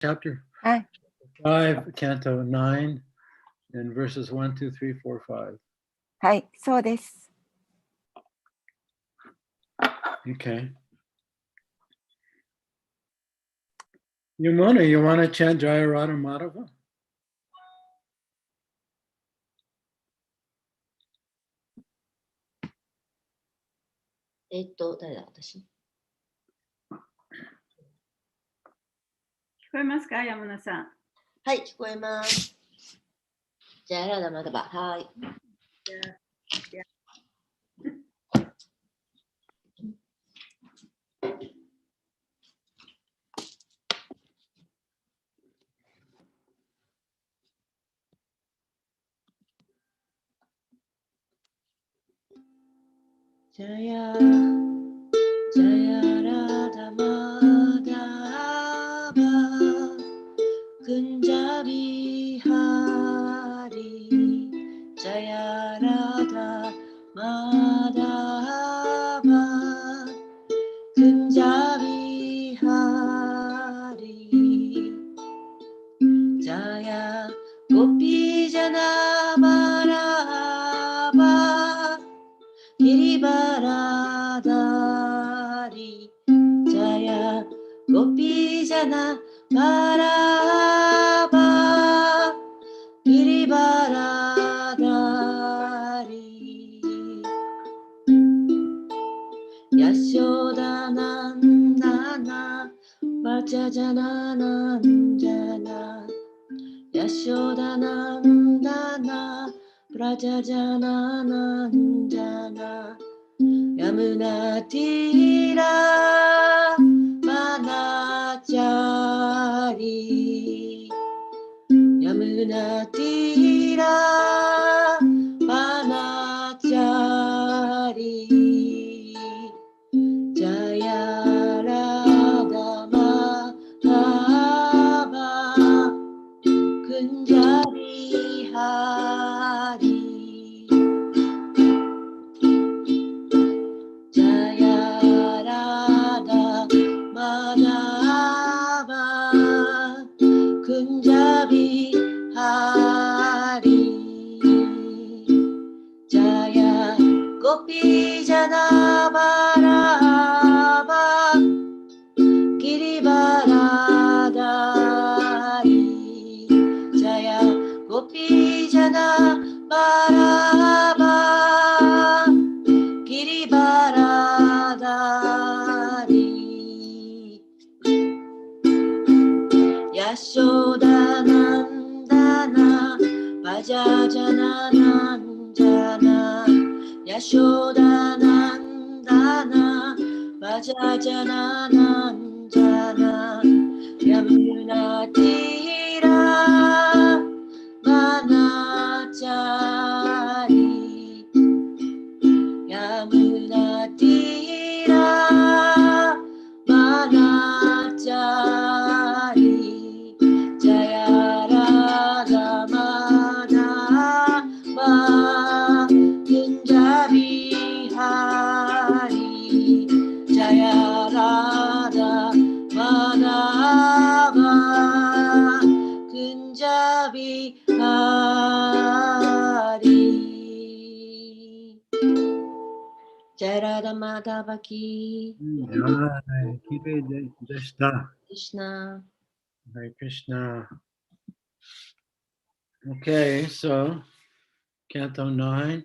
chapter はい。 5, canto 9, and verses 1, 2, 3, 4, 5. はい、そうです。 Okay. Yamuna, you want to chant Jaya Radha Madhava? 誰だ、私。聞こえますか、山名さん。はい、聞こえます。じゃあ、ラダマダバ。はい。ジャヤ、ジャヤラダマダバ、クンジャビハリ、ジャヤラダマダバ、クンジャビハリ、ジャヤゴピジャナバラバ、ギリバラダリ、ジャヤゴピジャナバラバ、ギリバラダリ、ヤショダナンダナバチャジャナナンジャナ、ヤショダナンダナプラジャジャナナンジャナ、ヤムナティラマナチャリ、ヤムナティラマナチャリ、ジャヤラダマハバ、クンジャビハリ、ジャヤラダマダバ、クンジャビハリ、ジャヤゴピジャナバラバ、ギリバラダリ、ジャヤゴピジャナバラバ、ギリバラダリ、ヤショダナンダナバジャジャナナンジャナ、ヤショダナンダナバジャジャナナンジャナ、ヤムナティラマナチャリ、ヤムナティラマナチャリ、ジャヤラダマダバ、クンジャビハリ、ジャヤラダマダバ、クンジャビハリ、ジャヤラダマダバキ Jai, Kire Deshta. クリシュナ。 Hare Krishna. Okay, so canto 9,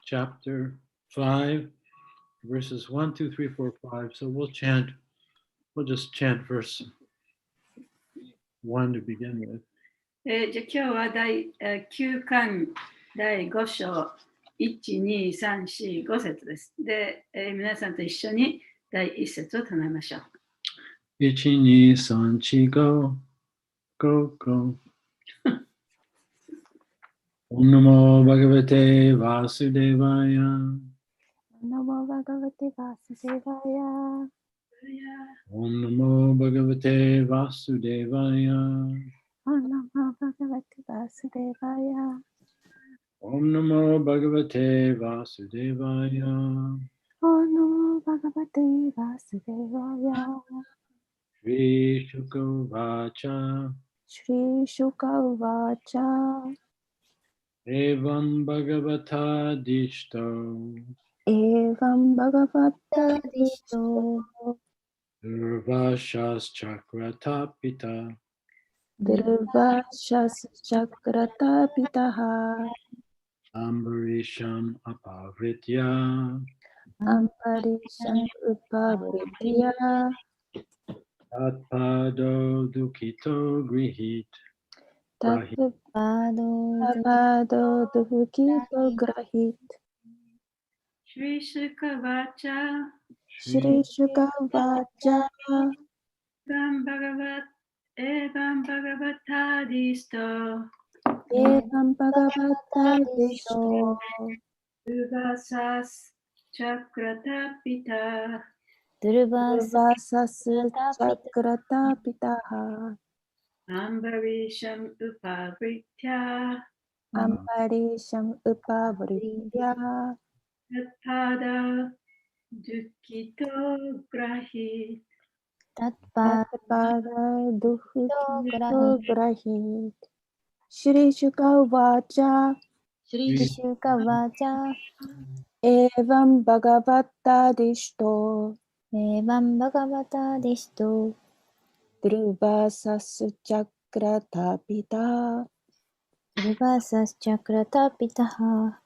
chapter 5, verses 1, 2, 3, 4, 5. So we'll just chant verse 1 to begin with. じゃあ今日は9巻第5章1、2、3、4、5節です。で、皆さんと一緒に第1節を唱えましょう。 Ichi, ni, san, chi, go, go, go. Om Namo Bhagavate Vasudevaya. ナモバガヴテバスデバヤ。 Om Namo Bhagavate Vasudevaya. オナモバガヴテバスデバヤ。 Om Namo Bhagavate Vasudevaya. オナモバガヴテバスデバヤ。Shri Shukavacha Shri Shukavacha Evam Bhagavata Dishto Evam Bhagavata Tadishto Durvashas Chakratapita Durvashas Chakrata Pitaha Ambarisham Apavritya Amparisham Upavritya Tatpado Dukito Grihit Grahit Pado Tatpado Dukito Grahit Shri Shukavacha Shri Shri Shukavacha Evam Bhagavatadisto Evam Bhagavata Tadishto Dishto Durvasas Chakratapita Durvasa Durvasas Pita Chakrata Pitaha Ambarisham Upavritya Amparisham Upavritya Tatpada Dukito Grahit Tatpado Tatpada Grahi Duhukito Grahit Shri Shukavacha Shri Shukavacha Evam Bhagavata Dishto Evam Bhagavata Dishto Durvasas Chakrata Pita Durvasas Chakratapitaha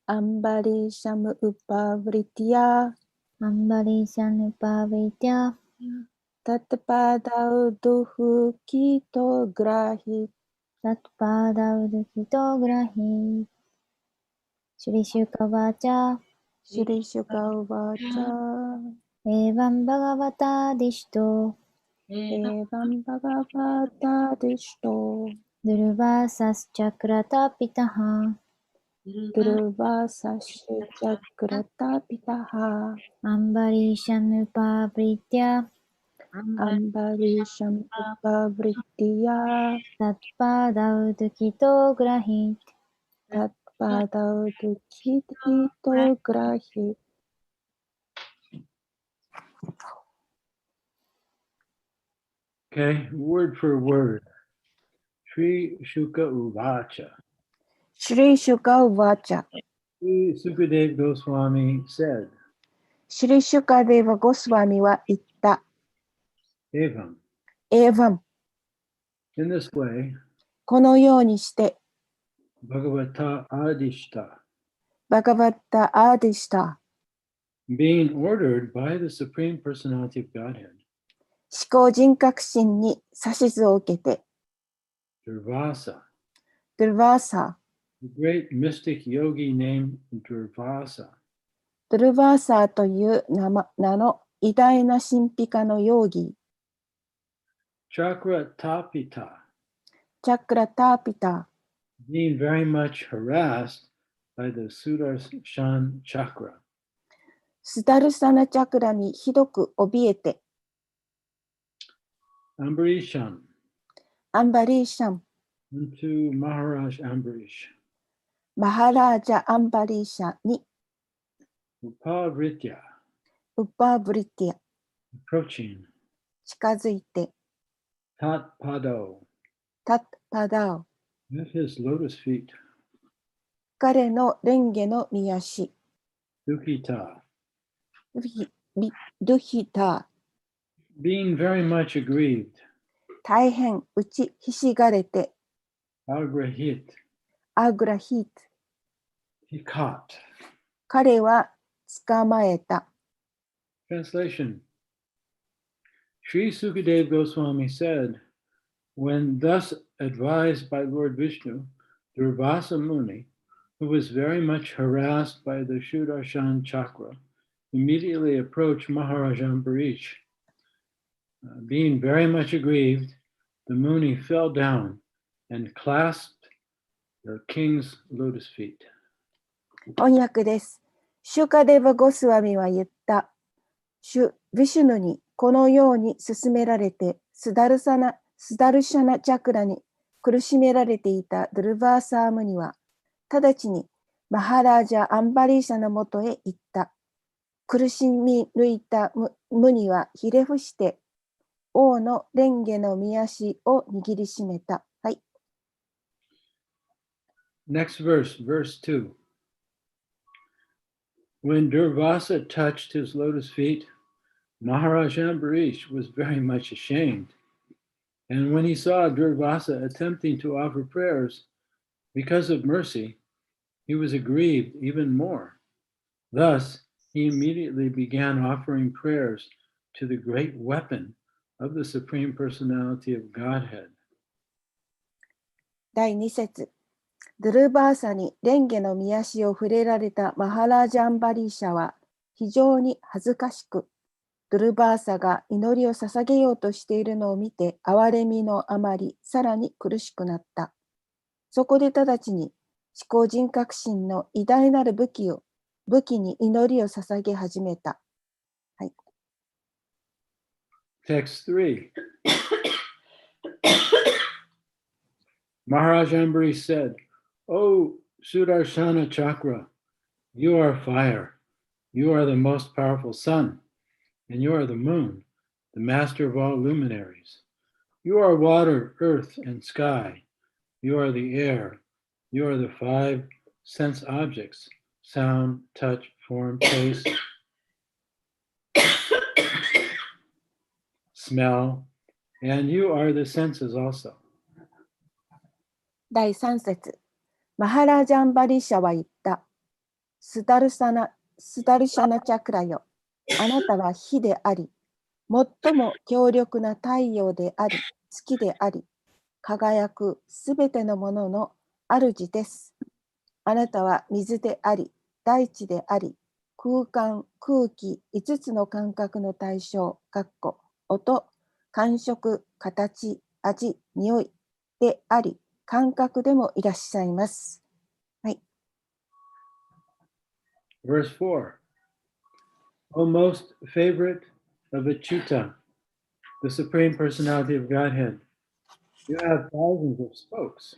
Ambarisham Upavritya Ambarishanupavitya Tatpada Duhukito Grahit Tatpadavdukito Grahi Shri Shukavacha Shri Shukavacha Evam Bhagavata Dishto Evam Bhagavata Dishto Durvasas Chakratapitaha Durvasas Chakrata Pitaha Ambarishanupavitya Ambarisham Upavritya Tatpadavdukito Grahi Tatpada Dukito Grahit Okay, word for word. Shri Shuka Uvacha. Shri Shukavacha Shri Sukadev Goswami said, Shri Shukadeva Goswami wa itta Evam. Evam In this way, このようにして Bhagavata Adishta, バガバッタアーディシタ being ordered by the Supreme Personality of Godhead, 思考人格心に指図を受けて Durvasa, ドゥルバーサ the great mystic yogi named Durvasa, ドゥルバーサーという名の偉大な神秘家のヨーギー Chakra Tapita, チャクラターピタ being very much harassed by the Sudarshan chakra, スダルサナチャクラにひどく怯えて Ambarisham, アンバリーシャン unto Maharaj Ambarish, マハラージャアンバリーシャに Upavritya, ウッパーブリティア approaching, 近づいて Tat Pado, タッパダオ at his lotus feet, 彼のレンゲの御足 Dukita, ドゥヒタ being very much aggrieved, 大変打ちひしがれて Agrahit, アグラヒート he caught. 彼は捕まえた Translation. Sri Sukadev Goswami said, when thus advised by Lord Vishnu, Durvasa Muni, who was very much harassed by the Sudarshan chakra, immediately approached Maharaj Ambarish. Being very much aggrieved, the Muni fell down and clasped the king's lotus feet. 翻訳です。シュカデバゴスワミは言った。ヴィシュヌにこのように勧められてスダルシャナチャクラに苦しめられていたドゥルバーサームニは直ちにマハラージャ・アンバリーシャのもとへ行った。苦しみ抜いたムニはひれ伏して王の蓮華の御足を握りしめた。はい。Next verse, verse 2. When Durvasa touched his lotus feet, Maharaj Ambarish was very much ashamed. And when he saw Durvasa attempting to offer prayers because of mercy, he was aggrieved even more. Thus, he immediately began offering prayers to the great weapon of the Supreme Personality of Godhead. 第2節。ドゥルバーサに蓮華の御足を触れられたマハラージャンバリーシャは非常に恥ずかしく、ドゥルバーサが祈りを捧げようとしているのを見て哀れみのあまりさらに苦しくなった。そこで直ちに思考人格心の偉大なる武器に祈りを捧げ始めた。はい。Text 3. Maharaj Ambarish said, O Sudarshana Chakra, you are fire, you are the most powerful sun, and you are the moon, the master of all luminaries. You are water, earth, and sky. You are the air. You are the 5 sense objects, sound, touch, form, taste, smell, and you are the senses also. 第3節。マハラージャンバリーシャは言った。スダルシャナチャクラよ。あなたは火であり、最も強力な太陽であり、月であり、輝くすべてのものの主です。あなたは水であり、大地であり、空間、空気、5つの感覚の対象、音、感触、形、味、匂いであり、感覚でもいらっしゃいます。はい。Verse 4. O most favorite of Achyuta, the Supreme Personality of Godhead, you have thousands of spokes.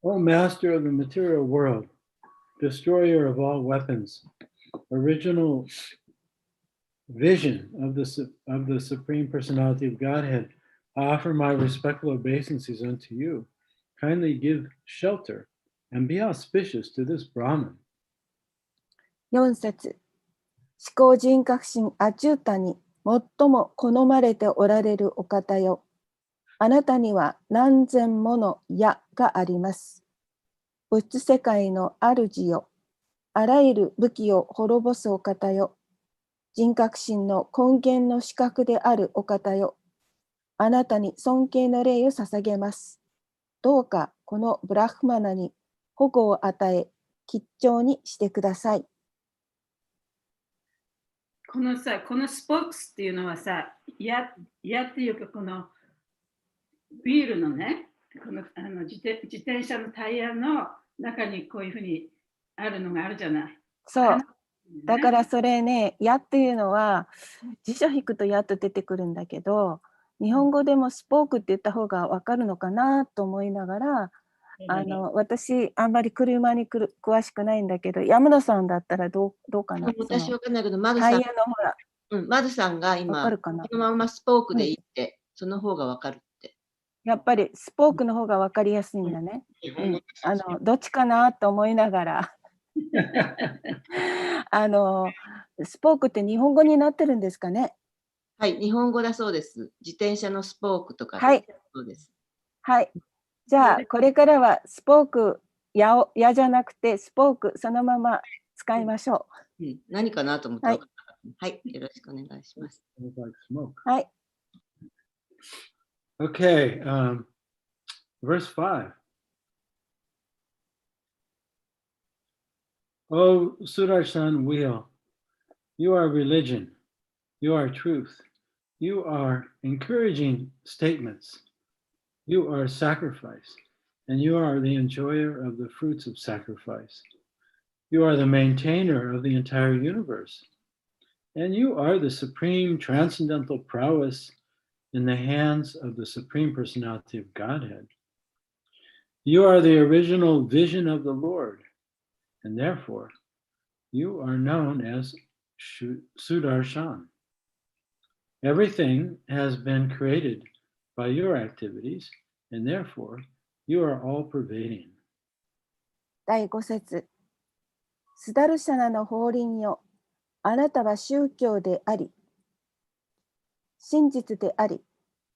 O Master of the material world, destroyer of all weapons, original vision of the Supreme Personality of Godhead, I offer my respectful obeisances unto you. Kindly give shelter and be auspicious to this Brahman. 4節。思考人格心アチュータに最も好まれておられるお方よ。あなたには何千もの矢があります。物質世界の主よ。あらゆる武器を滅ぼすお方よ。人格心の根源の資格であるお方よ。あなたに尊敬の礼を捧げます。どうかこのブラフマナに保護を与え、吉祥にしてください。このスポークスっていうのはさ、矢っていうか、このビールのね、この自転車のタイヤの中にこういうふうにあるのがあるじゃない。そう。だからそれね、矢っていうのは辞書引くと矢と出てくるんだけど、日本語でもスポークって言った方が分かるのかなと思いながら、私あんまり車に詳しくないんだけど、山田さんだったらどうかな。私分かんないけど、マルタさん、イヤのほら、マルさんが今、このままスポークでいいって、その方が分かるって。やっぱりスポークの方が分かりやすいんだね。どっちかなと思いながら。スポークって日本語になってるんですかね。はい、日本語だそうです。自転車のスポークとか。はい。そうです。はい。じゃあ、これからはスポーク、矢じゃなくて、スポーク、そのまま使いましょう。何かなと思って。はい、はい、よろしくお願いします。はい。Okay, verse 5. O Sudarshan wheel, you are religion, you are truth, you are encouraging statements, you are sacrifice, and you are the enjoyer of the fruits of sacrifice. You are the maintainer of the entire universe, and you are the supreme transcendental prowess in the hands of the Supreme Personality of Godhead. You are the original vision of the Lord, and therefore you are known as Sudarshan. Everything has been created by your activities, and therefore you are all pervading. 第5節スダルシャナの法輪よ、あなたは宗教であり、真実であり、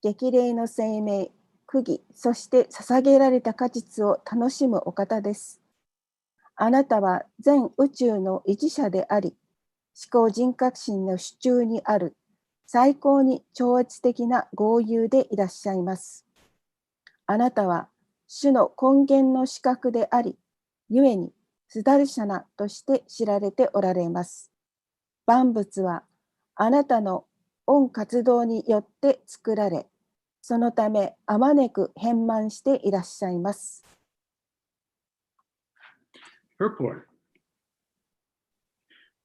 激励の生命、苦義、そして捧げられた果実を楽しむお方です。あなたは全宇宙の維持者であり、思考人格心の主中にある最高に超越的な豪遊でいらっしゃいます。あなたは主の根源の資格であり、ゆえにスダルシャナとして知られておられます。万物はあなたの御活動によって作られ、そのためあまねく変満していらっしゃいます。Purport.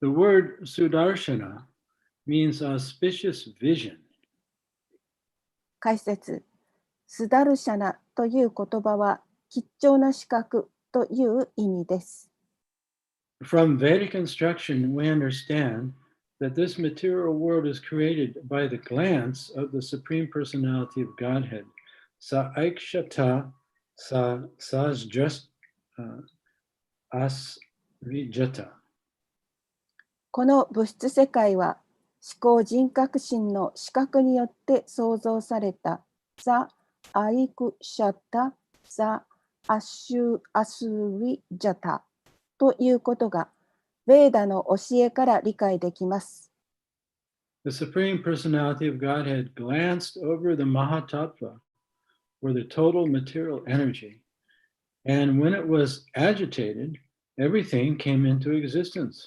The word Sudarshana means auspicious vision. 解説。スダルシャナという言葉は吉祥な視覚という意味です。From Vedic instruction, we understand that this material world is created by the glance of the Supreme Personality of Godhead, Sa Aikshata Sa Sajjast Asvijata. この物質世界は思考人格心の視覚によって創造されたサ・アイクシャタ・サ・アスリジャタということがヴェーダの教えから理解できます。The Supreme Personality of Godhead glanced over the Mahatattva, or the total material energy, and when it was agitated, everything came into existence.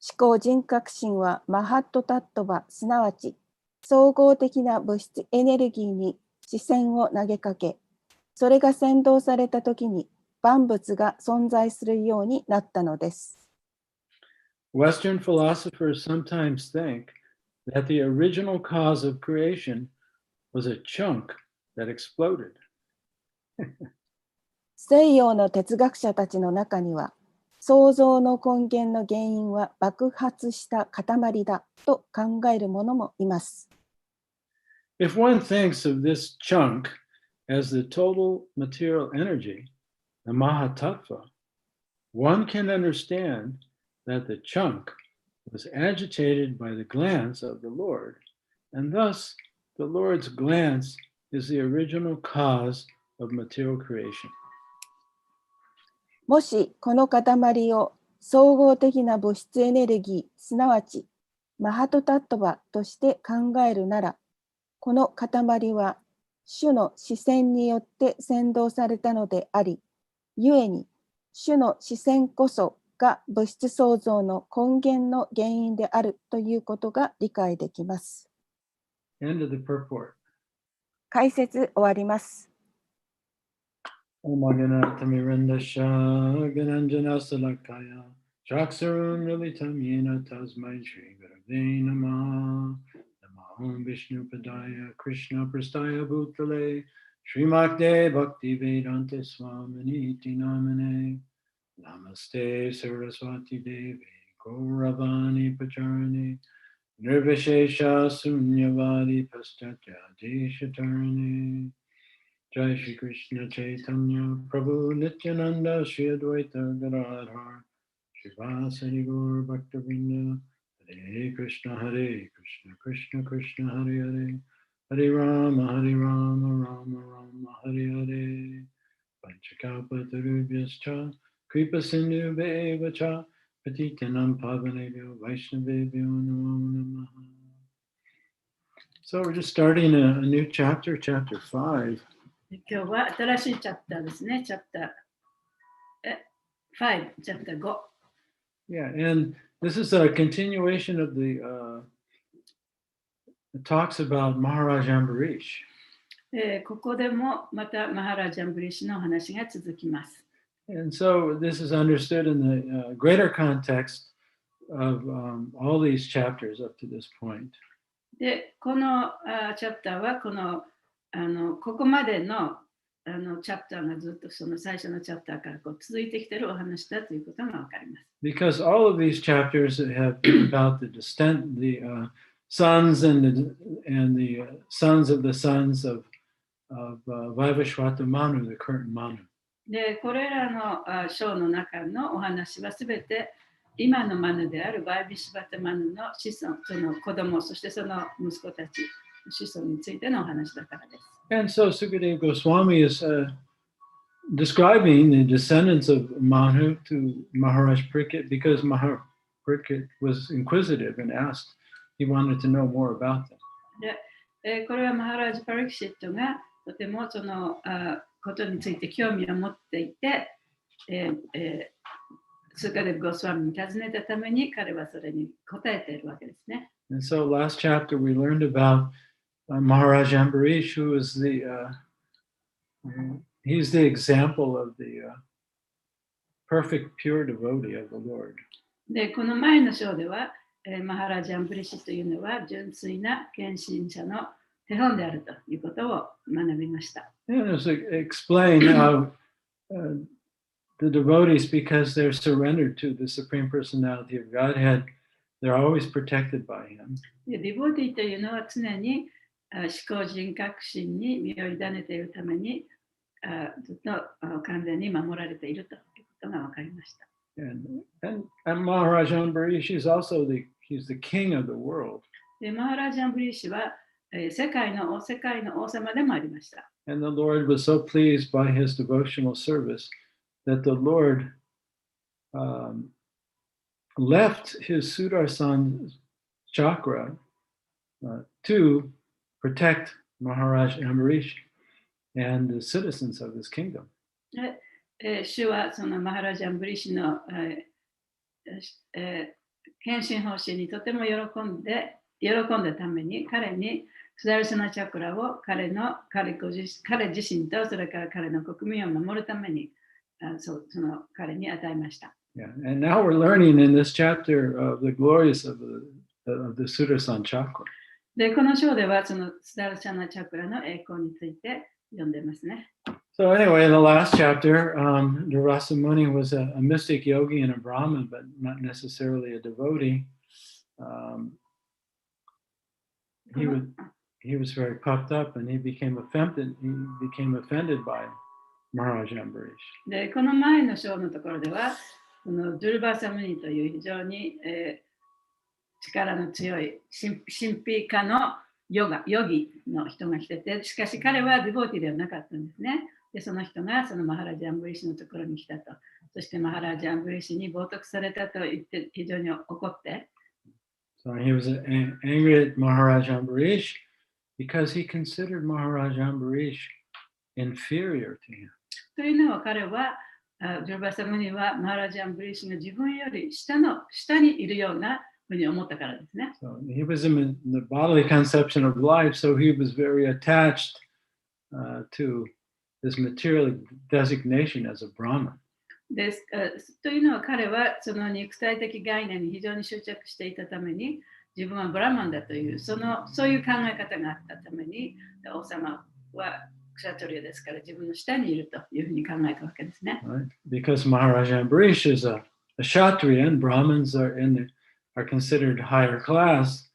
思考人格心はマハットタットバ、すなわち総合的な物質エネルギーに視線を投げかけ、それが先導されたときに万物が存在するようになったのです。Western philosophers sometimes think that the original cause of creation was a chunk that exploded. 西洋の哲学者たちの中には、創造の根源の原因は爆発した塊だと考える者もいます。If one thinks of this chunk as the total material energy, the Mahatattva, one can understand that the chunk was agitated by the glance of the Lord, and thus the Lord's glance is the original cause of material creation. もしこの塊を総合的な物質エネルギー、すなわちマハトタットバとして考えるなら、この塊は主の視線によって先導されたのであり、ゆえに主の視線こそが物質創造の根源の原因であるということが理解できます。End of the purport. 解説終わります。Omaganattamirandasha Gananjana Salakaya Chaksarum Militam Yena Tasmai Shri Gurave Namah Namaham Vishnu Padaya Krishna Prastaya Bhutale Srimakde Bhakti Vedanta Swamini Iti Namane Namaste Saraswati Devi Gauravani Pacharani Nirvishesha Sunyavadi Paschatya Deshatarani Jai Shri Krishna Chaitanya Prabhu Nityananda Shri Advaita Gadadhar Shivasari Gaur Bhaktavinda Hare Krishna Krishna Krishna Hare Hare Hare Rama Rama Rama Hare Hare Panchakalpatarubhyascha Kripa Sindhu Bevacha Patitanam Pavanebhyo Vaishnavebhyo Namo Namaha. So we're just starting a new chapter, chapter 5. 今日は新しいチャプターですね。チャプター5、チャプター5。Yeah, and this is a continuation of the talks about Maharaj Ambarish. ここでもまたマハラジャンブリッシュの話が続きます。And so this is understood in the greater context of all these chapters up to this point. で、このチャプターはここまでのチャプターがずっとその最初のチャプターから続いてきているお話だということがわかります。Because all of these chapters have been about the sons and the sons of the sons of Vaivashvata Manu, the current Manu. で、これらの章の中のお話はすべて今のマヌであるバイビシバタマヌの子孫、その子供、そしてその息子たち、子孫についてのお話だからです。And so Sukadeva Goswami is describing the descendants of Manu to Maharaj Parikshit because Maharaj Parikshit was inquisitive and asked, he wanted to know more about them. で、これはマハラージ・パリキシットがとてもそのことについて興味を持っていて、スーカデブ・ゴスワミに尋ねたために彼はそれに答えているわけですね。And so last chapter we learned about Maharaj Ambarish, who is he's the example of the perfect pure devotee of the Lord. で、この前の章では、マハラジ・アンブリシというのは純粋な献身者の手本であるということを学びました。And just explain how the devotees, because they're surrendered to the Supreme Personality of Godhead, they're always protected by Him. で、ディボティというのは常に思考人格心に身を委ねているためにずっと完全に守られているということが分かりました。And Maharaj Ambarish is also he's the king of the world. で、マハラジ・アンブリーシは世界の王様でもありました。And the Lord was so pleased by his devotional service that the Lord left his Sudarshan chakra to protect Maharaj Ambarish and the citizens of his kingdom. 主はそのマハラジ・アンブリーシの献身方針にとても喜んだために彼にスダルシャナチャクラを彼自身とそれから彼の国民を守るためにその彼に与えました。Yeah, and now we're learning in this chapter of the glories of the Sudarshan chakra. で、この章ではそのスダルシャナチャクラの栄光について読んでますね。So anyway, in the last chapter, Durvasa Muni was a mystic yogi and a Brahmin, but not necessarily a devotee. He was very puffed up, and he became offended by Maharaj Ambarish. で、この前の章のところでは、このドゥルバーサムニという非常に、力の強い神秘家のヨギの人が来てて、しかし彼はディボーティではなかったんですね。で、その人がそのマハラジ・アンブリシのところに来たと。そしてマハラジ・アンブリシに冒涜されたと言って非常に怒って。So he was angry at Maharaj Ambarish because he considered Maharaj Ambarish inferior to him. というのは彼は、ジョルバサムニはマハラジ・アンブリシが自分より下にいるようなふうに思ったからですね。So he was in the bodily conception of life, so he was very attached to this material designation as a Brahman. ですというのは彼はその肉体的概念に非常に執着していたために自分はブラマンだというそういう考え方があったために王様はクシャトリアですから自分の下にいるというふうに考えたわけですね。Right? Because Maharaj Ambarish is a Kshatriya and Brahmins are considered higher class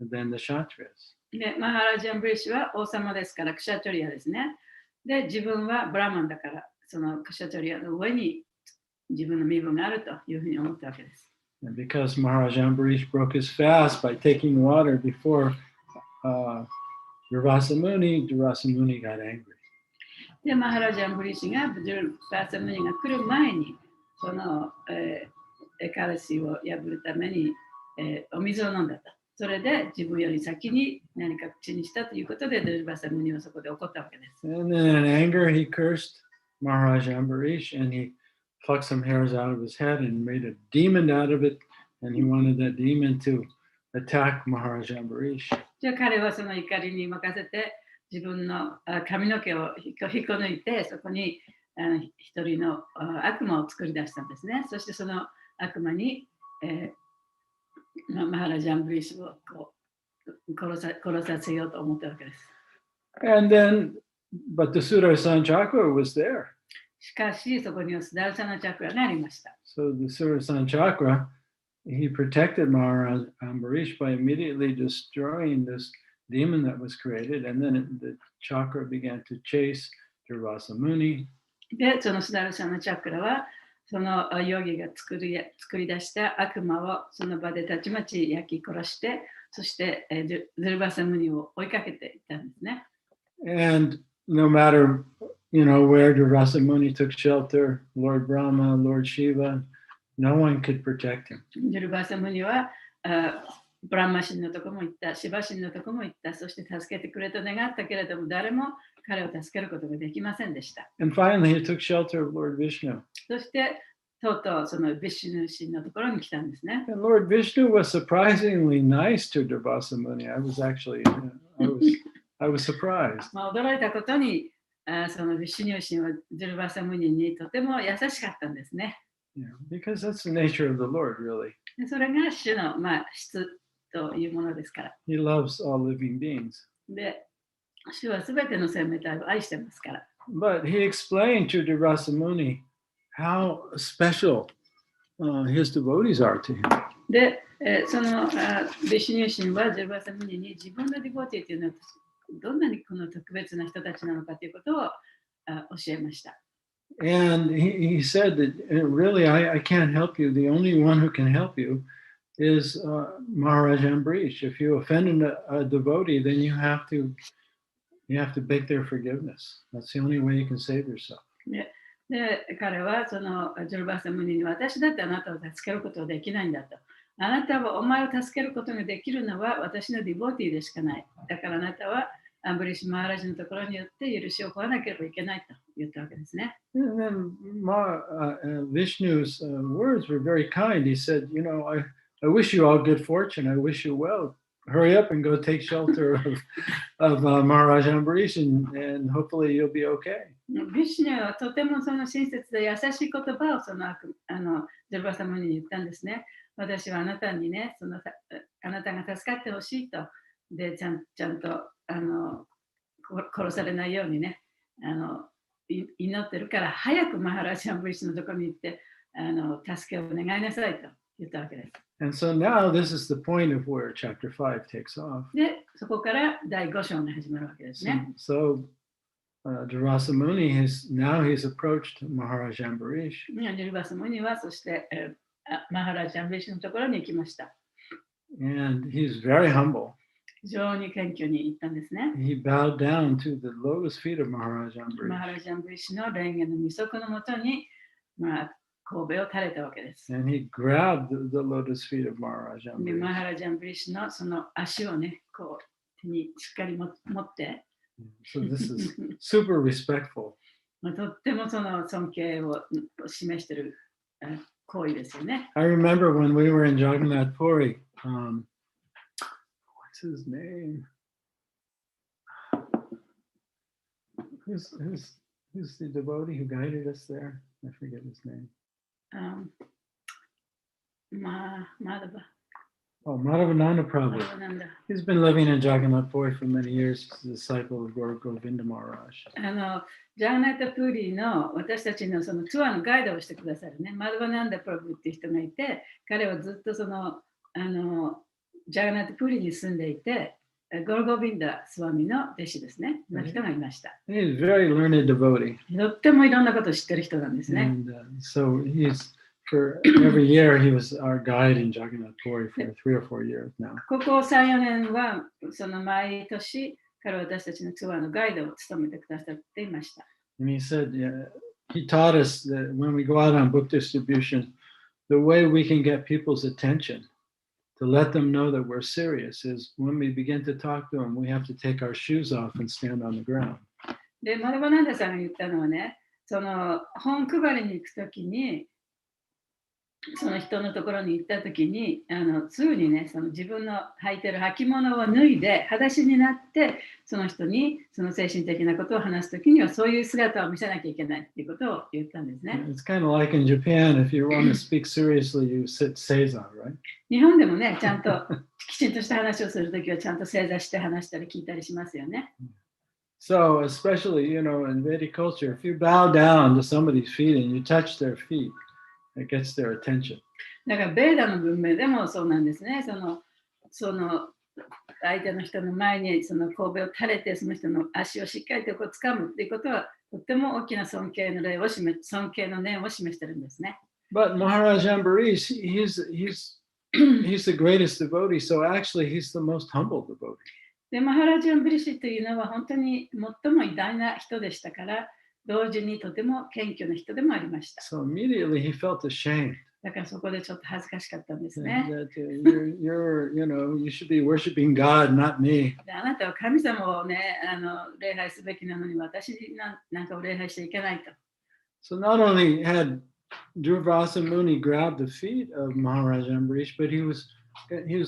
than the Kshatriyas. で、マハラジ・アンブリッシュは王様ですからクシャトリアですね。で、自分はブラマンだからそのクシャトリアの上に自分の身分があるというふうに思ったわけです。And because Maharaj Ambarish broke his fast by taking water before Durvasa Muni got angry. で、マハラジ・アンブリッシュがドゥルバサムニが来る前にそのエカレシを破るために、お水を飲んだと。それで自分より先に何か口にしたということでドゥルバサムニはそこで怒ったわけです。And then in anger he cursed Maharaj Ambarish and he plucked some hairs out of his head and made a demon out of it, and he wanted that demon to attack Maharaj Ambarish. じゃあ彼はその怒りに任せて自分の髪の毛を引っこ抜いてそこに一人の悪魔を作り出したんですね。そしてその悪魔に、マハラジ・アンブリッシュを殺させようと思ったわけです。And then, but the Sudarshan chakra was there. しかしそこにはスダルシャナチャクラがありました。So the Sudarshan chakra he protected Maharaj Ambarish by immediately destroying this demon that was created, and then the chakra began to chase Durvasa Muni. で、そのスダルシャナチャクラは、そのヨギが作り出した悪魔をその場でたちまち焼き殺して、そしてズルバサムニを追いかけていったんですね。And no matter, where Durvasa Muni took shelter, Lord Brahma, Lord Shiva, no one could protect him. ズルバサムニはブランマ神のとこも行った、シバ神のとこも行った、そして助けてくれと願ったけれども、誰も彼を助けることができませんでした。And finally, he took shelter of Lord Vishnu. そして、とうとうそのビシュヌ神のところに来たんですね。And Lord Vishnu was surprisingly nice to Durvasa Muni. I was surprised. 驚いたことに、そのビシュニュ神はズルバサムニにとても優しかったんですね。Yeah, because that's the nature of the Lord, really. でそれが主の、質というものですから。He loves all living beings. で、主はすべての生命体を愛してますから。But he explained to Durvasa Muni how special his devotees are to him. で、そのビシュニュ神はズルバサムニに自分のディボーティーというのはどんなにこの特別な人たちなのかということを教えました。And he said that really I can't help you. The only one who can help you is Maharaj Ambarish. If you offend a devotee, then you have to beg their forgiveness. That's the only way you can save yourself. で、彼はそのジョルバサムニに私だってあなたを助けることはできないんだと。あなたはお前を助けることができるのは私のディボーティーでしかない。だからあなたはアンブリッシュ・マハラジのところによって許しを請わなければいけないと言ったわけですね。And then Vishnu's words were very kind. He said, I wish you all good fortune. I wish you well. Hurry up and go take shelter of Maharaj Ambarish and hopefully you'll be okay. ビシュニュはとてもその親切で優しい言葉をそのジョルバサムニに言ったんですね。私はあなたにね、あなたが助かってほしいと。で、ちゃんと殺されないようにね、祈ってるから早くマハラジャンブリッシュのところに行って助けを願いなさいと言ったわけです。And so now this is the point of where chapter 5 takes off. で、そこから第5章が始まるわけですね。So Durvasa Muni he's approached Maharaj Ambarish. ジョルバサムニはそしてマハラジャンブリッシュのところに行きました。And he's very humble. 非常に謙虚に行ったんですね。He bowed down to the lotus feet of Maharaj Ambarish. マハラジャンブリッシュの蓮華の御足のもとに、神戸を垂れたわけです。And he grabbed the lotus feet of Maharaj で、 Ambarish. マハラジャンブリッシュのその足をね、こう手にしっかり持って、So this is super respectful. とってもその尊敬を示している行為ですよね。I remember when we were in Jagannath Puri, what's his name? Who's the devotee who guided us there? I forget his name. Madhavananda Prabhu. He's been living in Jagannath Puri for many years. He's a disciple of Guru Govinda Maharaj. ジャガナッタプーリーの私たちのそのツアーのガイドをしてくださるね、マドバナンダプラブっていう人がいて、彼はずっとそのジャガナッタプーリーに住んでいて、ゴルゴビンダスワミの弟子ですね、の人がいました。He's a very learned devotee. とってもいろんなことを知ってる人なんですね。And so for every year, he was our guide in Jagannath Puri for 3 or 4 years now. ここ3、4年はその毎年彼は私たちのツアーのガイドを務めてくださっていました。And he said, he taught us that when we go out on book distribution, the way we can get people's attention to let them know that we're serious is when we begin to talk to them, we have to take our shoes off and stand on the ground. で、マドバナンダさんが言ったのはね、その本配りに行くときに、その人のところに行ったときに、すぐにね、その自分の履いてる履物を脱いで、裸足になって、その人にその精神的なことを話すときには、そういう姿を見せなきゃいけないっていうことを言ったんですね。It's kind of like in Japan, if you want to speak seriously, you sit seiza, right? 日本でもね、ちゃんときちんとした話をするときは、ちゃんと正座して話したり聞いたりしますよね。So, especially, in Vedic culture, if you bow down to somebody's feet and you touch their feet, It gets their attention. だからベーダの文明でもそうなんですね。その相手の人の前にその神戸を垂れてその人の足をしっかりとこう掴むっていうことはとっても大きな尊敬の念を示してるんですね。But Maharaj Ambarish, he's the greatest devotee, so actually he's the most humble devotee. で、マハラジャンブリシというのは本当に最も偉大な人でしたから、同時にとても謙虚な人でもありました。So immediately he felt ashamed. だからそこでちょっと恥ずかしかったんですね。 That you should be worshiping God, not me. で、あなたは神様をね、礼拝すべきなのに私なんかを礼拝しちゃいけないと。So not only had Durvasa Muni grabbed the feet of Maharaj Ambarish, but he was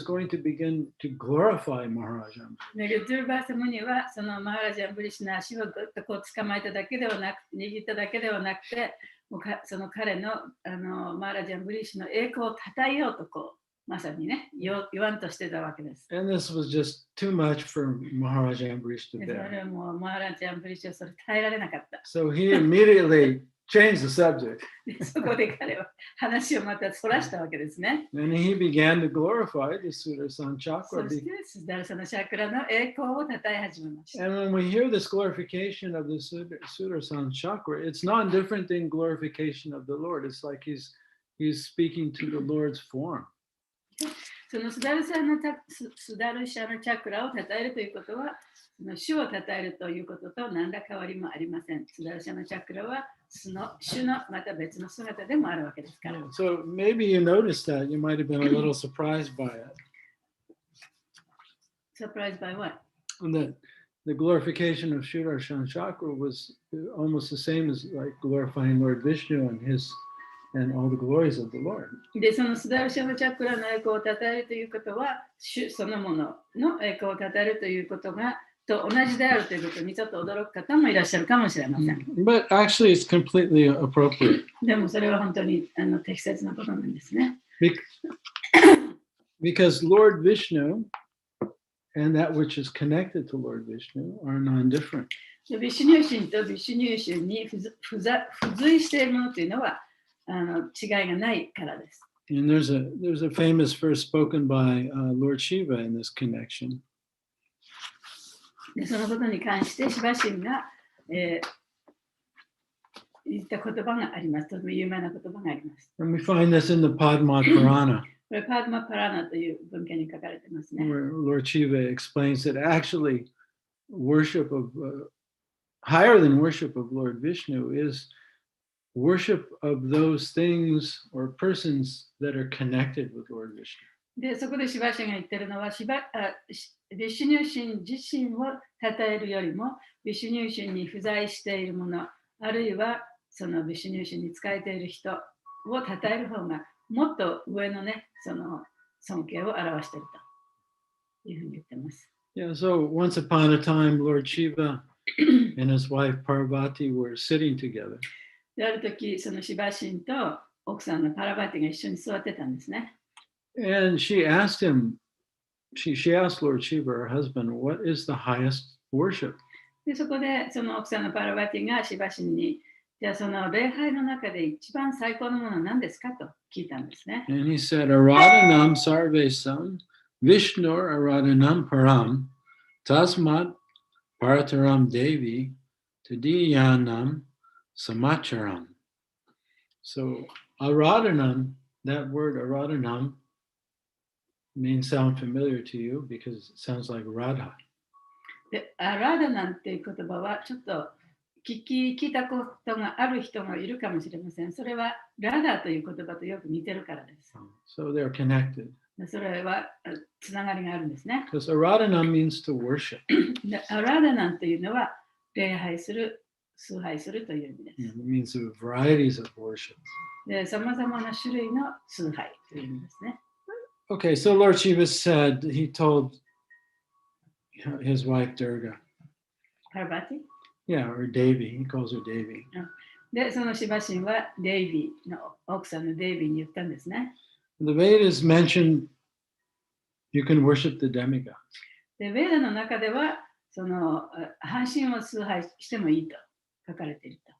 going to begin to glorify Maharaj Ambarish. で、ドゥルバーサムにはそのマハラジャンブリシの足をぐっとこう捕まえただけではなく、握っただけではなくて、もうその彼のマハラジャンブリシの栄光をたたえようとこうまさにね言わんとしてたわけです。And this was just too much for Maharaj Ambarish to で、それ bear. はもうマハラジャンブリシはそれ耐えられなかった。So he immediately changed the subject. で、そこで彼は話をまたそらしたわけですね。 And he began to glorify the Sudarsana そ chakra. してスダルサナチャクラの栄光をたたえ始めました。 And when we hear this glorification of the Sudarsana chakra, it's not different than glorification of the Lord. It's like he's speaking to the Lord's form. そのスダルシャナチャクラをたたえるということは、その主をたたえるということと何ら変わりもありません。スダルシャナチャクラは主のまた別の姿でもあるわけですから。 So maybe you noticed that. You might have been a little surprised by it. Surprised by what? And that the glorification of Sudarsana chakra was almost the same as like glorifying Lord Vishnu and all the glories of the Lord. で、そのスダルシャナチャクラの栄光をたたえるということは、主そのものの栄光をたたえるということがと同じであるということにちょっと驚く方もいらっしゃるかもしれません。 But actually, it's completely appropriate でもそれは本当に適切なことなんですね。 because Lord Vishnu and that which is connected to Lord Vishnu are non-different. でビシュニュー神とビシュニュー神に付随しているものというのは違いがないからです。 And there's a famous verse spoken by Lord Shiva in this connection. でそのことに関してシバ神が、言った言葉があります。とても有名な言葉があります。 And we find this in the Padma Purana, これパードマ・パラナという文献に書かれてますね。 where Lord Shiva explains that actually worship of higher than worship of Lord Vishnu is worship of those things or persons that are connected with Lord Vishnu. でそこでシバ神が言ってるのはビシュニュー神自身を称えるよりもビシュニュー神に付在しているものあるいはそのビシュニュー神に仕えている人を称える方がもっと上のねその尊敬を表しているというふうに言ってます。 Yeah, so once upon a time, Lord Shiva and his wife Parvati were sitting together. である時そのシバ神と奥さんのパラバティが一緒に座ってたんですね。 And she asked him, she asked Lord Shiva, her husband, what is the highest worship? でそこでその奥さんのパラバティがシバ神にじゃあその礼拝の中で一番最高のものは何ですかと聞いたんですね。 And he said, Aradhanam sarvesam Vishnur Aradhanam param tasmat parataram devi tadiyanam samacharam. So Aradhanam, that word Aradhanam may sound familiar to you because it sounds like Radha. でアラダなんていう言葉はちょっと聞いたことがある人がいるかもしれません。それはラダという言葉とよく似てるからです。 So they're connected. でそれはつながりがあるんですね。 Because Aradhanam means to worship. でアラダなんていうのは礼拝する、崇拝するという意味です。 It means there are varieties of worship. で、さまざまな種類の崇拝という意味ですね。 Okay, so Lord Shiva said, he told his wife Durga, パラバティ yeah, or Devi, he calls her Devi. で、そのシバ神はデイビーの奥さんのデイビーに言ったんですね。 The Vedas mention you can worship the demigods. で、ベーダの中では、その半身を崇拝してもいいと書かれていると。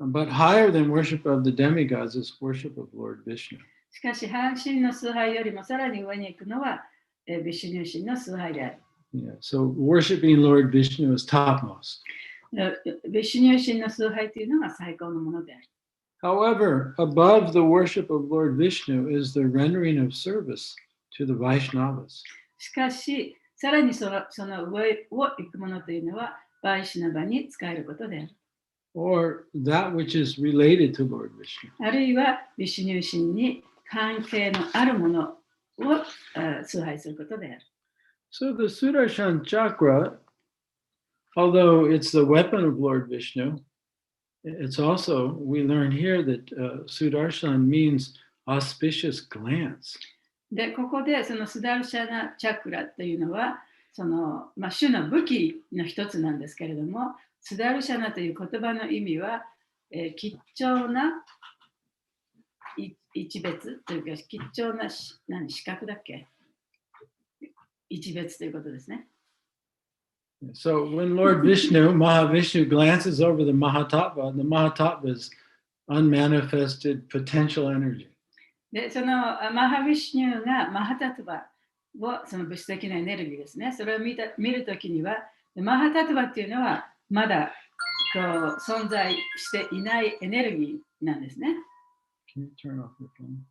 But higher than worship of the demigods is worship of Lord Vishnu. しかし、半身の崇拝よりもさらに上に行くのは、ヴィシュニュ神の崇拝である。Yeah, so worshiping Lord Vishnu is topmost. ヴィシュニュ神の崇拝というのが最高のものである。However, above the worship of Lord Vishnu is the rendering of service to the Vaishnavas. しかし、さらにその上を行くものというのは、バイシナバに仕えることである。Or that which is related to Lord Vishnu. あるいは、ヴィシュニュ神に関係のあるものを崇拝することである。So the Sudarshan chakra, although it's the weapon of Lord Vishnu, it's also, we learn here that Sudarshan means auspicious glance. で、ここでそのスダルシャナチャクラというのは、その主の武器の一つなんですけれども、スダルシャナという言葉の意味は、吉祥な一別というか、吉祥な四角だっけ？一別ということですね。So when Lord Vishnu, Mahavishnu, glances over the Mahatattva is unmanifested potential energy. で、そのマハヴィシュニュがマハタトゥバを、その物質的なエネルギーですね。それを見るときには、マハタトゥバっていうのはまだこう存在していないエネルギーなんですね。Can you turn off your phone?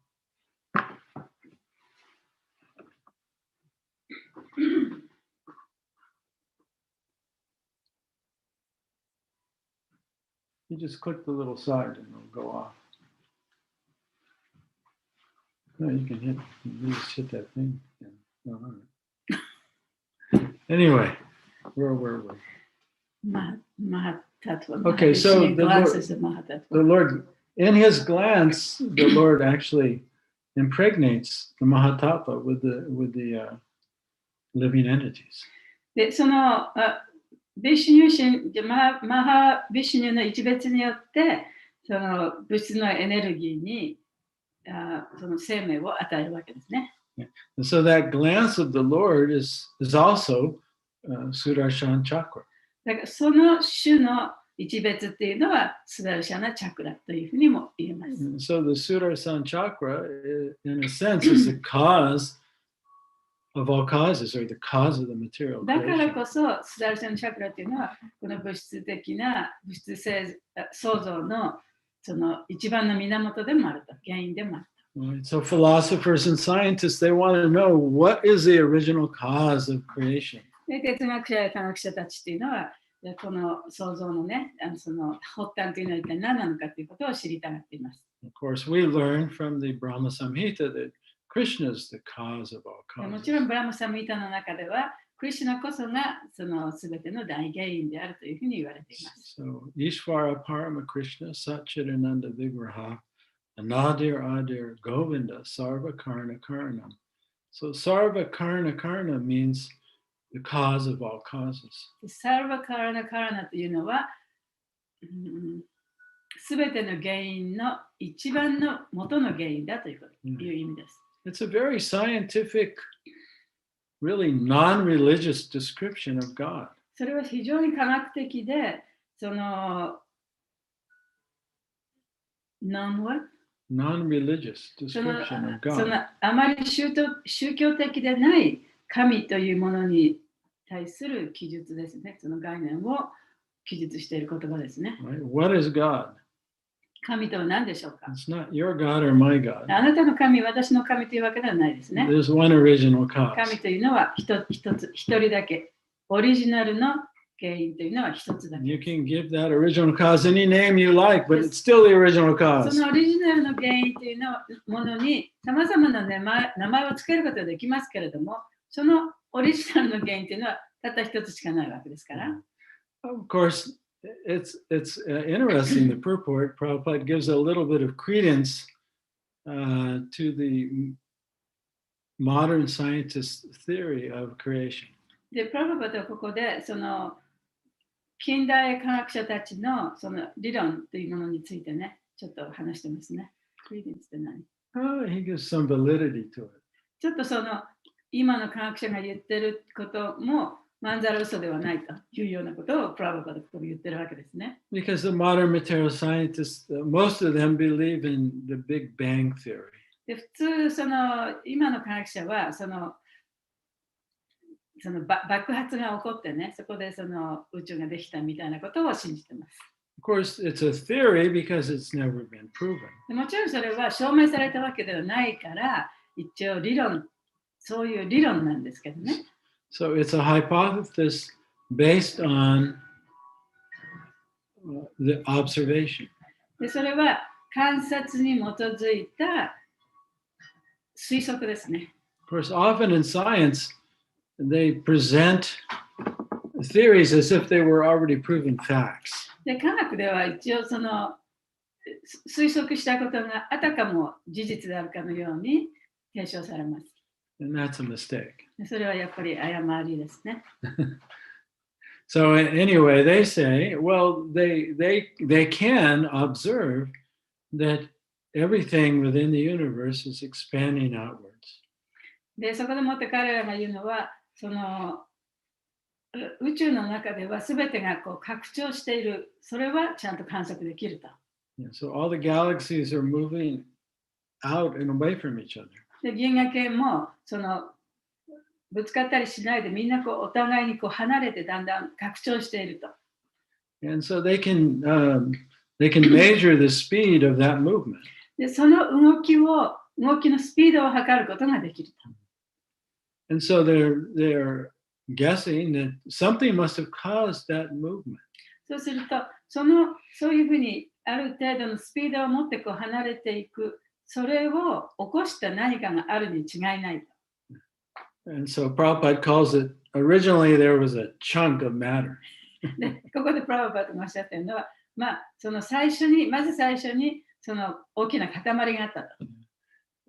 You just click the little side and it'll go off. No, you can just hit that thing. Yeah. No, all right. Anyway, where were we? Okay, so the Lord, in his glance, the Lord actually impregnates the Mahatattva with the living entities. で、そのヴィシュニュ神、マハヴィシュニュの一別によって、その物質のエネルギーにその生命を与えるわけですね。And so that glance of the Lord is also Sudarshan chakra. だからその種の一別っていうのはスダルシャナチャクラというふうにも言えます。And so the Sudarshan chakra, in a sense, is the cause of all causes, or the cause of the material だから creation. こそスダルシャナチャクラっていうのはこの物質的な物質創造のその一番の源でもあると、原因でもある。Right. So philosophers and scientists, they want to know what is the original cause of creation. で、哲学者や科学者たちっていうのは、この創造のね、その発端というのは一体何なのかということを知りたがっています。Of course, we learn from the Brahma Samhita that Krishna is the cause of all も causes. ちろんブラムサミータの中では、クリシュナこそがその全ての大原因であるというふうに言われています。So, Ishvara Parama Krishna Satchidananda Vigraha Anadir Adir Govinda Sarva Karna Karanam. So, Sarva Karna Karna means the cause of all causes. サルバカラナカラナというのは、すべての原因の一番の元の原因だという意味です。It's a very scientific, really non-religious description of God. それは非常に科学的で、そのNon-religious description of その God. あまり宗教的でない神というものに対する記述ですね。その概念を記述している言葉ですね。Right? What is God? 神とは何でしょうか？ It's not your God or my God. あなたの神、私の神というわけではないですね。 There's one original cause. 神というのは一人だけ。オリジナルの原因というのは一つだけ。 You can give that original cause any name you like, but it's still the original そ cause. のオリジナルの原因というものにさまざまな名前をつけることができますけれども、そのオリジナルの原因というのはたった一つしかないわけですから。Of course, it's interesting. The purport, Prabhupada gives a little bit of credence to the modern scientist theory of creation. で、プラブパタはここでその近代科学者たちのその理論というものについてね、ちょっと話してますね。クレデンスって何？ He gives some validity to it. ちょっとその今の科学者が言ってることもまんざら嘘ではないというようなことをプラブパダが言ってるわけですね。Because the modern material scientists, most of them believe in the Big Bang theory. で普通今の科学者は爆発が起こってね、そこで宇宙ができたみたいなことを信じてます。Of course, it's a theory because it's never been proven. でもちろんそれは証明されたわけではないから、一応そういう理論なんですけどね。So it's a hypothesis based on the observation. でそれは観察に基づいた推測ですね。Of course, often in science, they present theories as if they were already proven facts. で科学では一応推測したことがあたかも事実であるかのように提唱されます。And that's a mistake. でそれはやっぱり誤りですね。So anyway, they say, well, they can observe that everything within the universe is expanding outwards. でそこでもって彼らが言うのは、宇宙の中では全てが拡張している。それはちゃんと観測できると。Yeah, so all the galaxies are moving out and away from each other. で銀河系もぶつかったりしないでみんなお互いに離れてだんだん拡張していると。And so they can measure the speed of that movement. でその動きのスピードを測ることができると。And so they're guessing that something must have caused that movement. そうするとそういうふうにある程度のスピードを持って離れていく、それを起こした何かがあるに違いないと。And so Prabhupada calls it, originally there was a chunk of matter. でここでプラブパダがおっしゃっているのは、まず最初に大きな塊があったと。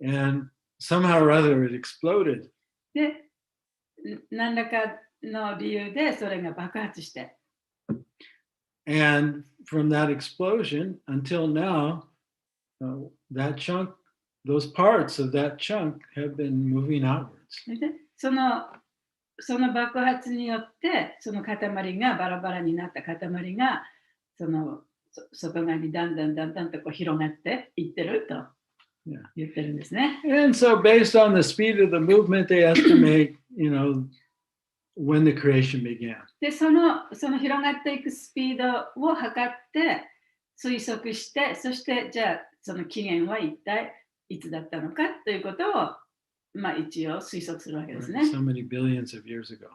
And somehow or other it exploded. で、何らかの理由でそれが爆発して。And from that explosion until now, that chunk, those parts of that chunk have been moving outwards. でその爆発によってその塊がバラバラになった塊が外側にだんだんと広がっていってると言ってるんですね。And so based on the speed of the movement, they estimate, when the creation began. でその広がっていくスピードを測って推測して、そしてじゃあその起源は一体いつだったのかということを一応推測するわけですね。So many billions of years ago.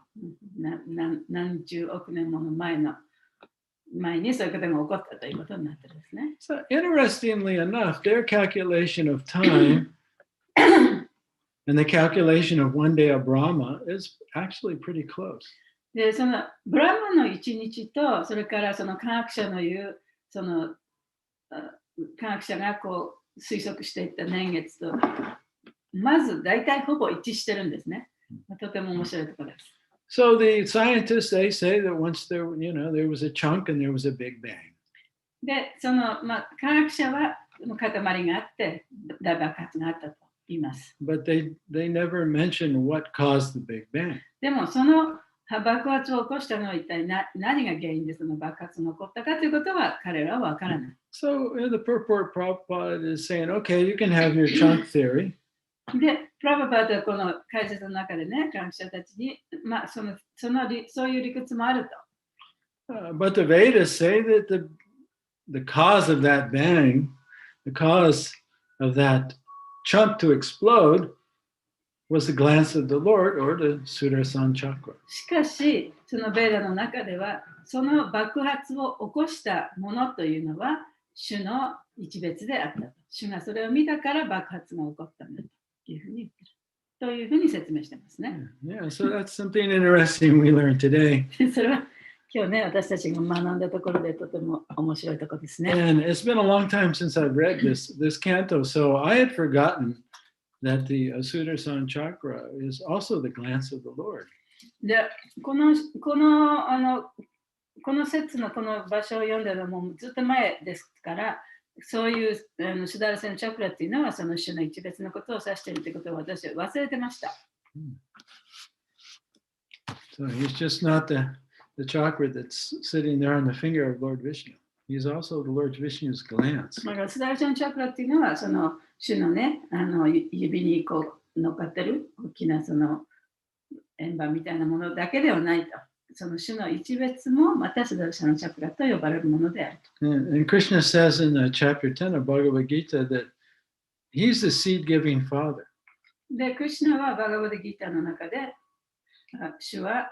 何十億年もの前にそういうことが起こったということになってるんですね。So interestingly enough, their calculation of time and the calculation of one day of Brahma is actually pretty close. でブラマの一日と、それから科学者の言う科学者が推測していった年月とまず大体ほぼ一致してるんですね。とても面白いところです。So the scientists, they say that once there was a chunk and there was a big bang. で、科学者は塊があって大爆発があったと言います。But they never mention what caused the big bang. でも爆発を起こしたのは一体何が原因でその爆発が起こったかということは彼らは分からない。So the purport Prabhupada is saying, okay, you can have your chunk theory. で、プラブパダはこの解説の中でね、科学者たちに、そういう理屈もあると。But the Vedas say that the cause of that bang, the cause of that chunk to explode, was the glance of the Lord or the Sudarsana chakra. しかし、そのベーダの中では、その爆発を起こしたものというのは、主の一別であったと。主がそれを見たから爆発が起こったんだというふうに言ってる。というふうに説明してますね。Yeah, so that's something interesting we learned today. それは今日ね、私たちが学んだところでとても面白いところですね。And it's been a long time since I've read this canto, so I had forgotten that the Sudarsana chakra is also the glance of the Lord. で、この説のこの場所を読んだのもずっと前ですから、そういうシュダラセンチャクラっていうのはその種の一別のことを指しているということを私は忘れてました。So So he's just not the chakra that's sitting there on the finger of Lord Vishnu. He's also the Lord Vishnu's glance. だからスダルシャンチャクラっていうのはその主のね指にこう乗っかってる大きなその円盤みたいなものだけではないと。その主の一別もまたスダルシャンチャクラと呼ばれるものであると。And Krishna says in chapter 10 of Bhagavad Gita that he's the seed-giving father. で、クリシュナはバガバダギータの中で主は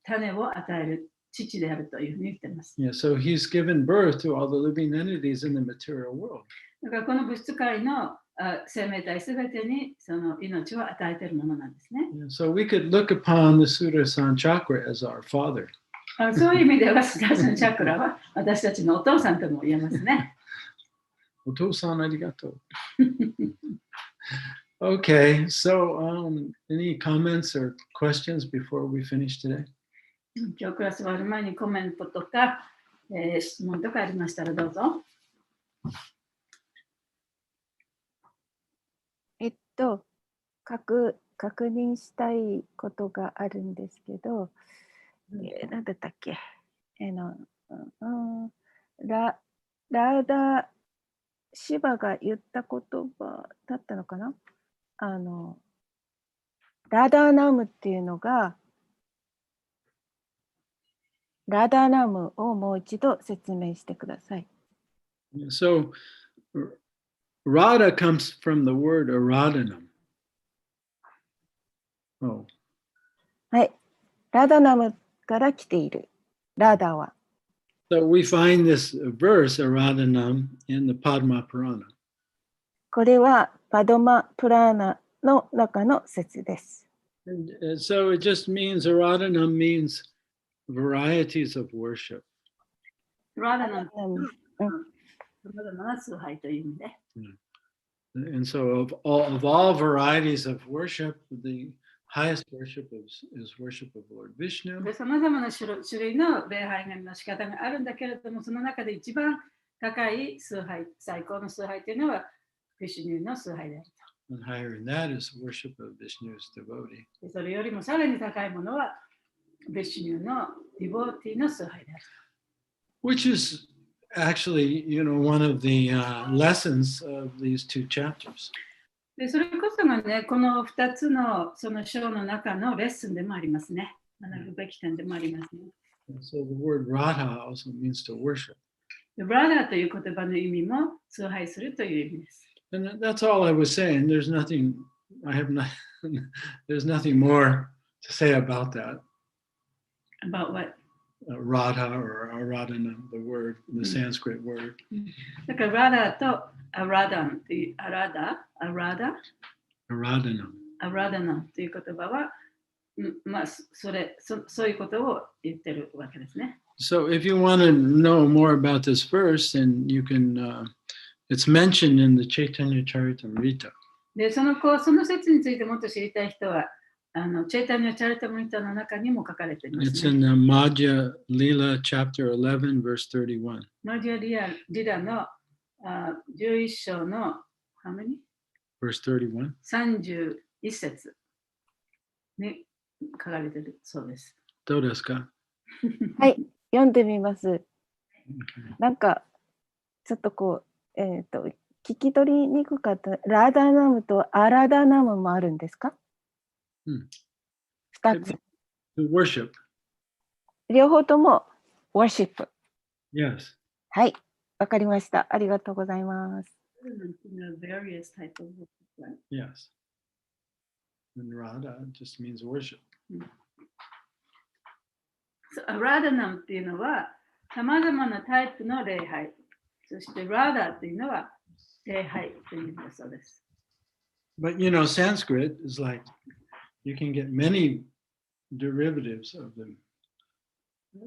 種を与える父であるというふうに言っています。Yeah, so he's given birth to all the living entities in the material world. だからこの物質界の生命体すべてにその命を与えているものなんですね。Yeah, so we could look upon the Sudarshan chakra as our father. そういう意味ではスダーシャンチャクラは私たちのお父さんとも言えますね。Oto-san arigato. Okay, so any comments or questions before we finish today? 今日クラス終わる前にコメントとか、質問とかありましたらどうぞ。確認したいことがあるんですけど、何だったっけ、ラーダシバが言った言葉だったのかな。ラダーナムっていうのが、ラダーナムをもう一度説明してください。So, Radha comes from the word Aradanam. Oh. はい。ラダナムから来ている。ラダは。So we find this verse, Aradanam, in the Padma Purana. これはパドマプラーナの中の説です。And so it just means, Aradanam means varieties of worship. ラダのさまざまな崇拝という意味で。And so of all varieties of worship, the highest worship is worship of Lord Vishnu. さまざまな種類の礼拝の仕方があるんだけれども、その中で一番高い崇拝、最高の崇拝というのは、ヴィシュニューの崇拝であると。And higher than that is worship of Vishnu's devotee. それよりもさらに高いものは、ヴィシュニューのディボーティーの崇拝であると。Which is actually, one of the lessons of these two chapters. でそれこそがね、この2つのその章の中のレッスンでもありますね。学ぶべき点でもありますね。So the word Radha also means to worship. ブラダーという言葉の意味も崇拝するという意味です。And that's all I was saying. There's nothing more to say about that. About what? Radha or Aradhana, the word, the Sanskrit word. だからラダーとアラダンというアラダナという言葉は、まあそういうことを言ってるわけですね。So if you want to know more about this verse, then you can, it's mentioned in the Chaitanya Charitamrita. でその説についてもっと知りたい人は、チェイタニャ・チャリタムリタの中にも書かれています、ね。It's in Madhya Lila chapter 11 verse 31. マジャリラの11章の how many? Verse 31. 31節に書かれているそうです。どうですか？はい、読んでみます。なんかちょっと聞き取りにくかった。ラダナムとアラダナムもあるんですか？2つ。Worship. 両方とも worship。Yes. はい、わかりました。ありがとうございます。Yes. And Radha just means worship. ラダナムっていうのはさまざまなタイプの礼拝。そしてラダっていうのは礼拝という意味だそうです。But Sanskrit is like you can get many derivatives of them,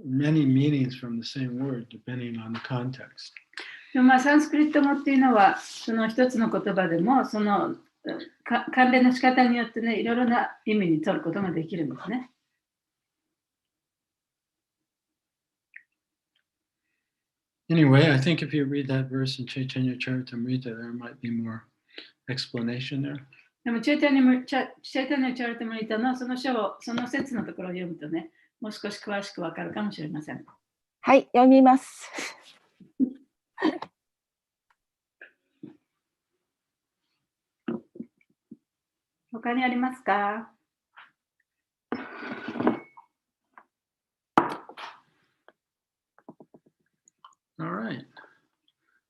many meanings from the same word depending on the context. でもサンスクリット語っていうのはその一つの言葉でもその関連の仕方によってね、いろいろな意味に取ることができるんですね。Anyway, I think if you read that verse in Chaitanya Charitamrita, there might be more explanation there. でもチェイタニャチャルタムリタのその説のところを読むとね、もう少し詳しくわかるかもしれません。はい、読みます。他にありますか？ All right.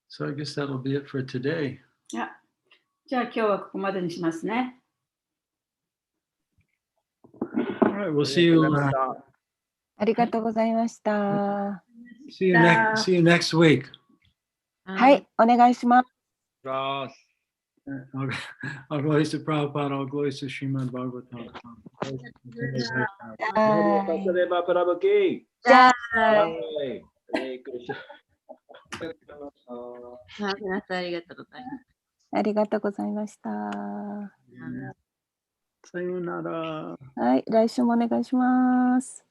So I guess that'll be it for today. じゃあ今日はここまでにしますね。All right, we'll see you. ありがとうございました。See you next week. はい、お願いします。All glories to Prabhupada, all glories to Srimad Bhagavatam. Satyadeva Prabhu ki. じゃあ、はいHare Krishna 皆さんありがとうございます。ありがとうございました。さようなら。はい、来週もお願いします。